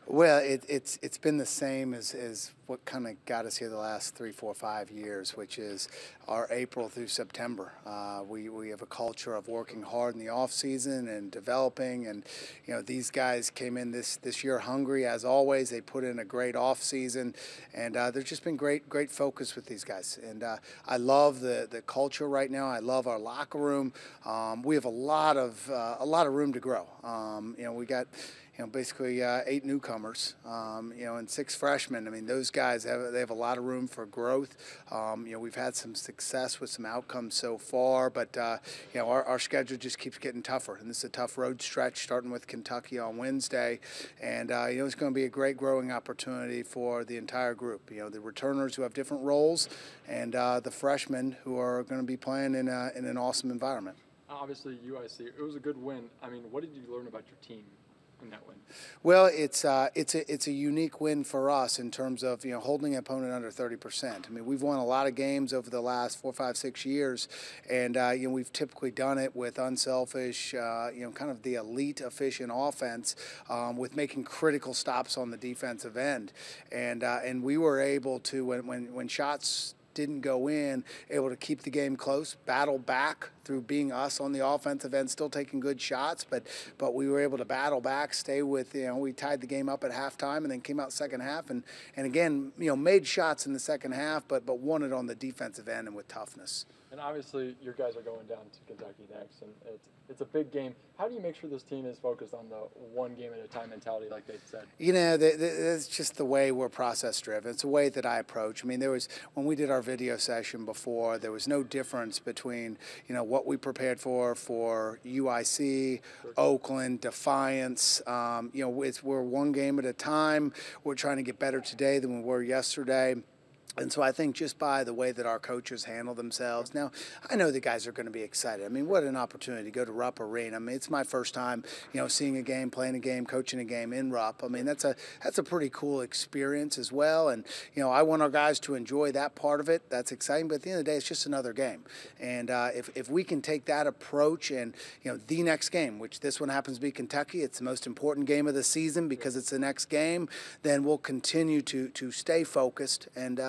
Well, it's been the same as what kind of got us here the last 3, 4, 5 years, which is our April through September. We have a culture of working hard in the off season and developing, and these guys came in this year hungry as always. They put in a great off season, and there's just been great focus with these guys. And I love the culture right now. I love our locker room. We have a lot of room to grow. We got basically 8 newcomers, and 6 freshmen. I mean, those guys have a lot of room for growth. We've had some success with some outcomes so far, but our schedule just keeps getting tougher, and this is a tough road stretch, starting with Kentucky on Wednesday, and it's going to be a great growing opportunity for the entire group. The returners who have different roles, and the freshmen who are going to be playing in an awesome environment. Obviously, UIC, it was a good win. I mean, what did you learn about your team in that win? Well, it's a unique win for us in terms of holding an opponent under 30%. I mean, we've won a lot of games over the last 4, 5, 6 years, and we've typically done it with unselfish, kind of the elite efficient offense, with making critical stops on the defensive end, and we were able to when shots didn't go in, able to keep the game close, battle back through being us on the offensive end, still taking good shots, but we were able to battle back, stay with, we tied the game up at halftime and then came out second half and again, made shots in the second half, but won it on the defensive end and with toughness. And obviously, your guys are going down to Kentucky next, and it's a big game. How do you make sure this team is focused on the one game at a time mentality, like they said? It's just the way we're process driven. It's the way that I approach. I mean, when we did our video session before, there was no difference between what we prepared for UIC, Oakland, Defiance. We're one game at a time. We're trying to get better today than we were yesterday. And so I think just by the way that our coaches handle themselves, now I know the guys are going to be excited. I mean, what an opportunity to go to Rupp Arena. I mean, it's my first time, seeing a game, playing a game, coaching a game in Rupp. I mean, that's a pretty cool experience as well. And I want our guys to enjoy that part of it. That's exciting. But at the end of the day, it's just another game. And if we can take that approach and the next game, which this one happens to be Kentucky, it's the most important game of the season because it's the next game, then we'll continue to stay focused and.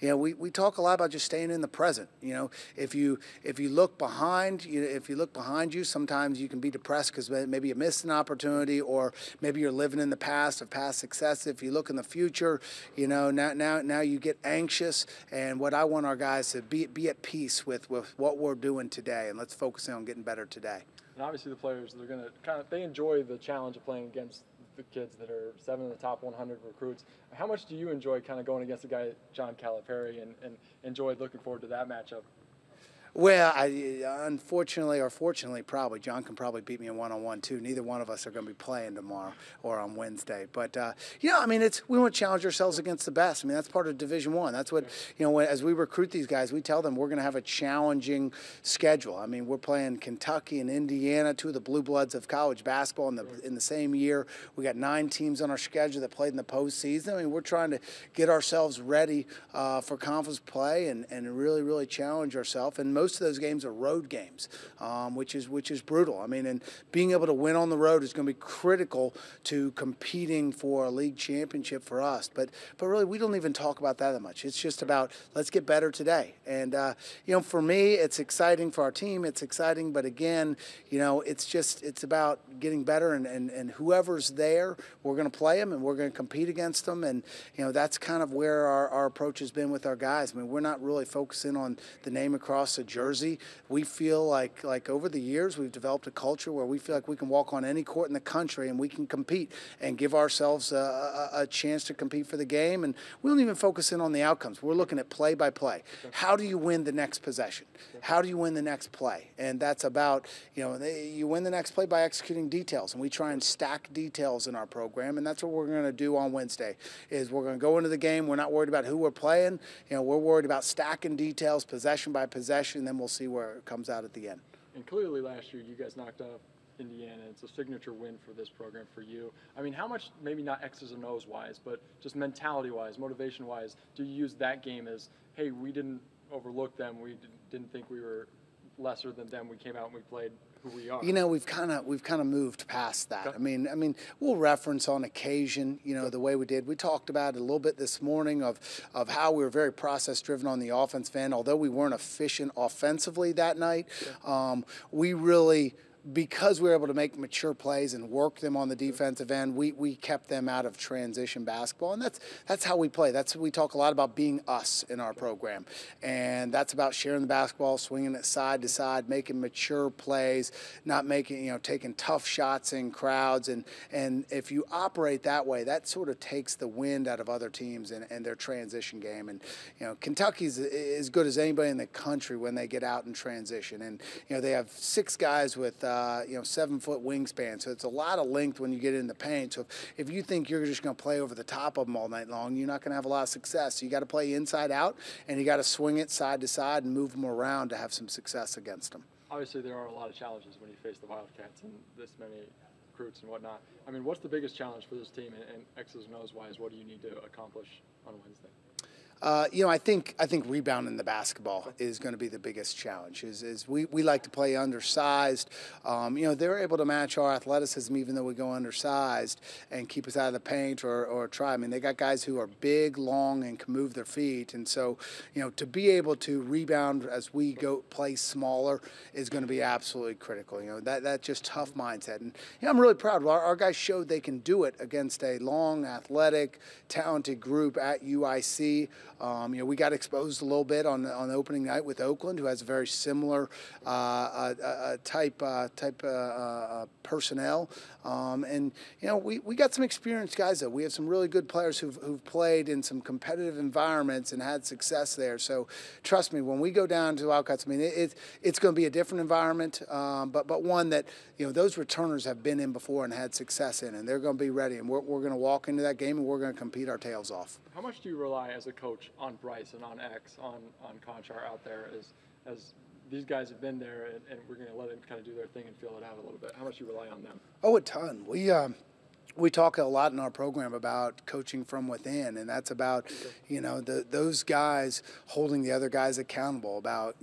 We talk a lot about just staying in the present. If you look behind, you, sometimes you can be depressed because maybe you missed an opportunity, or maybe you're living in the past of past success. If you look in the future, now you get anxious. And what I want our guys to be at peace with what we're doing today, and let's focus on getting better today. And obviously, the players, they're going to they enjoy the challenge of playing against the kids that are 7 of the top 100 recruits. How much do you enjoy kind of going against a guy, Jon Calipari, and enjoy looking forward to that matchup? Well, unfortunately or fortunately, probably Jon can probably beat me in one-on-one too. Neither one of us are going to be playing tomorrow or on Wednesday. But I mean, we want to challenge ourselves against the best. I mean, that's part of Division I. That's what as we recruit these guys, we tell them we're going to have a challenging schedule. I mean, we're playing Kentucky and Indiana, 2 of the blue bloods of college basketball in the same year. We got 9 teams on our schedule that played in the postseason. I mean, we're trying to get ourselves ready for conference play and really challenge ourselves. And most of those games are road games, which is brutal. I mean, and being able to win on the road is going to be critical to competing for a league championship for us. But really, we don't even talk about that much. It's just about let's get better today. And for me, it's exciting. For our team, it's exciting. But again, it's about getting better. And whoever's there, we're going to play them and we're going to compete against them. And that's kind of where our approach has been with our guys. I mean, we're not really focusing on the name across the jersey. We feel like over the years we've developed a culture where we feel like we can walk on any court in the country and we can compete and give ourselves a chance to compete for the game. And we don't even focus in on the outcomes. We're looking at play by play. How do you win the next possession? How do you win the next play? And that's about, you win the next play by executing details. And we try and stack details in our program. And that's what we're going to do on Wednesday is we're going to go into the game. We're not worried about who we're playing. We're worried about stacking details possession by possession. And then we'll see where it comes out at the end. And clearly last year you guys knocked off Indiana. It's a signature win for this program for you. I mean, how much, maybe not X's and O's wise, but just mentality wise, motivation wise, do you use that game as, hey, we didn't overlook them, we didn't think we were lesser than them, we came out and we played who we are. You know, we've kind of moved past that. Okay. I mean, we'll reference on occasion, you know, the way we did. We talked about it a little bit this morning of how we were very process driven on the offensive end. Although we weren't efficient offensively that night, we really, because we were able to make mature plays and work them on the defensive end, we kept them out of transition basketball, and that's how we play. We talk a lot about being us in our program, and that's about sharing the basketball, swinging it side to side, making mature plays, not making, you know, taking tough shots in crowds, and if you operate that way, that sort of takes the wind out of other teams and their transition game. And you know, Kentucky's as good as anybody in the country when they get out in transition, and you know, they have 6 guys with 7-foot wingspan, so it's a lot of length when you get in the paint. So if you think you're just going to play over the top of them all night long, you're not going to have a lot of success. So you got to play inside out, and you got to swing it side to side and move them around to have some success against them. Obviously, there are a lot of challenges when you face the Wildcats and this many recruits and whatnot. I mean, what's the biggest challenge for this team, and X's and O's wise, what do you need to accomplish on Wednesday? You know, I think rebounding the basketball is going to be the biggest challenge. Is we like to play undersized. You know, they're able to match our athleticism even though we go undersized and keep us out of the paint or try. I mean, they got guys who are big, long, and can move their feet. And so, you know, to be able to rebound as we go play smaller is going to be absolutely critical. You know, that just tough mindset. And you know, I'm really proud. Our guys showed they can do it against a long, athletic, talented group at UIC. You know, we got exposed a little bit on the opening night with Oakland, who has a very similar type personnel. And you know, we got some experienced guys though. We have some really good players who've played in some competitive environments and had success there. So trust me, when we go down to Wildcats, I mean, it's going to be a different environment, but one that, you know, those returners have been in before and had success in, and they're going to be ready. And we're going to walk into that game and we're going to compete our tails off. How much do you rely as a coach on Bryce and on X, on Conchar out there as these guys have been there, and we're going to let them kind of do their thing and feel it out a little bit? How much do you rely on them? Oh, a ton. We talk a lot in our program about coaching from within, and that's about, you know, those guys holding the other guys accountable, about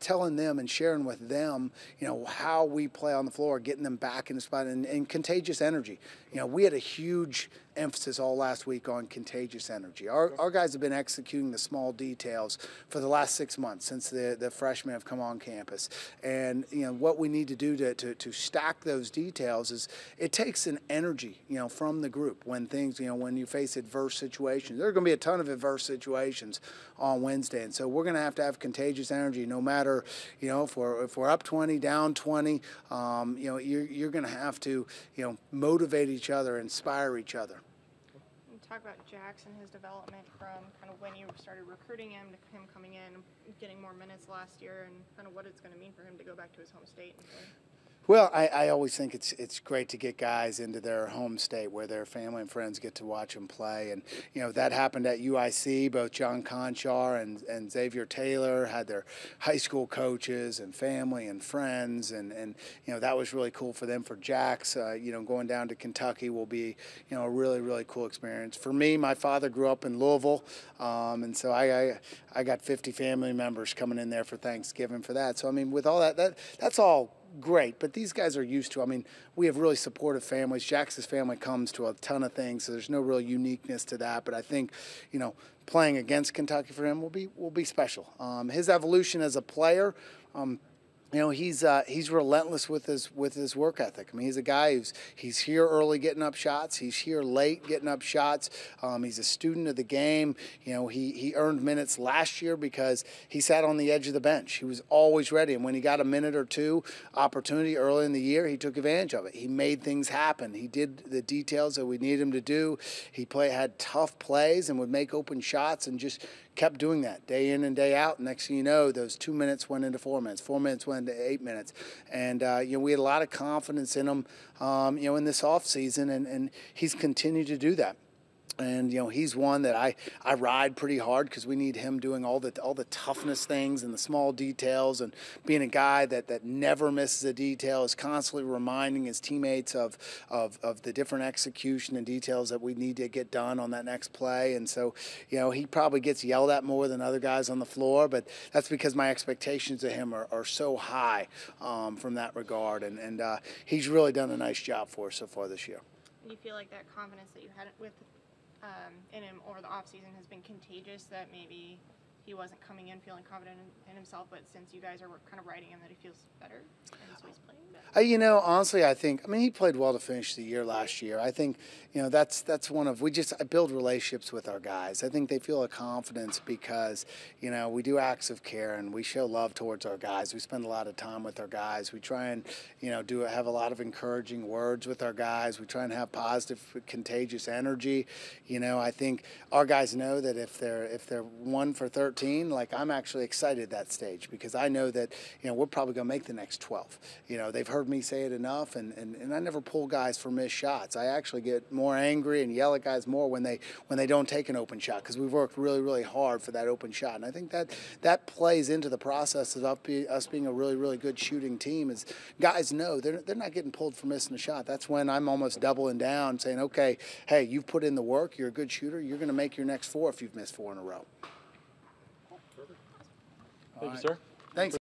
telling them and sharing with them, you know, how we play on the floor, getting them back in the spot, and contagious energy. You know, we had a huge emphasis all last week on contagious energy. Our guys have been executing the small details for the last 6 months since the freshmen have come on campus. And, you know, what we need to do to stack those details is it takes an energy, you know, from the group when things, you know, when you face adverse situations. There are going to be a ton of adverse situations on Wednesday. And so we're going to have contagious energy no matter, you know, if we're up 20, down 20, you know, you're going to have to, you know, motivate each other, inspire each other. Talk about Jackson, his development from kind of when you started recruiting him to him coming in, getting more minutes last year, and kind of what it's going to mean for him to go back to his home state and play. Well, I always think it's great to get guys into their home state where their family and friends get to watch them play. And, you know, that happened at UIC. Both Jon Coffman and Xavier Taylor had their high school coaches and family and friends. And you know, that was really cool for them. For Jax, you know, going down to Kentucky will be, you know, a really, really cool experience. For me, my father grew up in Louisville, and so I got 50 family members coming in there for Thanksgiving for that. So, I mean, with all that's all great, but these guys are used to, I mean, we have really supportive families. Jax's family comes to a ton of things, so there's no real uniqueness to that. But I think, you know, playing against Kentucky for him will be special. His evolution as a player, you know, he's relentless with his work ethic. I mean, he's a guy he's here early getting up shots. He's here late getting up shots. He's a student of the game. You know, he earned minutes last year because he sat on the edge of the bench. He was always ready, and when he got a minute or two opportunity early in the year, he took advantage of it. He made things happen. He did the details that we needed him to do. He had tough plays and would make open shots and just kept doing that day in and day out. Next thing you know, those 2 minutes went into 4 minutes. 4 minutes went into 8 minutes. And, you know, we had a lot of confidence in him, you know, in this offseason, and he's continued to do that. And he's one that I ride pretty hard because we need him doing all the toughness things and the small details, and being a guy that never misses a detail, is constantly reminding his teammates of the different execution and details that we need to get done on that next play. And so he probably gets yelled at more than other guys on the floor, but that's because my expectations of him are so high from that regard. And he's really done a nice job for us so far this year. Do you feel like that confidence that you had with in him over the offseason has been contagious, that maybe he wasn't coming in feeling confident in himself, but since you guys are kind of writing him, that he feels better and so he's playing better? Honestly, I mean, he played well to finish the year last year. I think, that's one of, I build relationships with our guys. I think they feel a confidence because, we do acts of care and we show love towards our guys. We spend a lot of time with our guys. We try and, have a lot of encouraging words with our guys. We try and have positive, contagious energy. I think our guys know that if they're 1 for 13, like, I'm actually excited at that stage because I know that, we're probably going to make the next 12. They've heard me say it enough, and I never pull guys for missed shots. I actually get more angry and yell at guys more when they don't take an open shot because we've worked really, really hard for that open shot. And I think that plays into the process of us being a really, really good shooting team. Is guys know they're not getting pulled for missing a shot. That's when I'm almost doubling down, saying, okay, hey, you've put in the work. You're a good shooter. You're going to make your next 4 if you've missed 4 in a row. Thank you, sir. Thanks.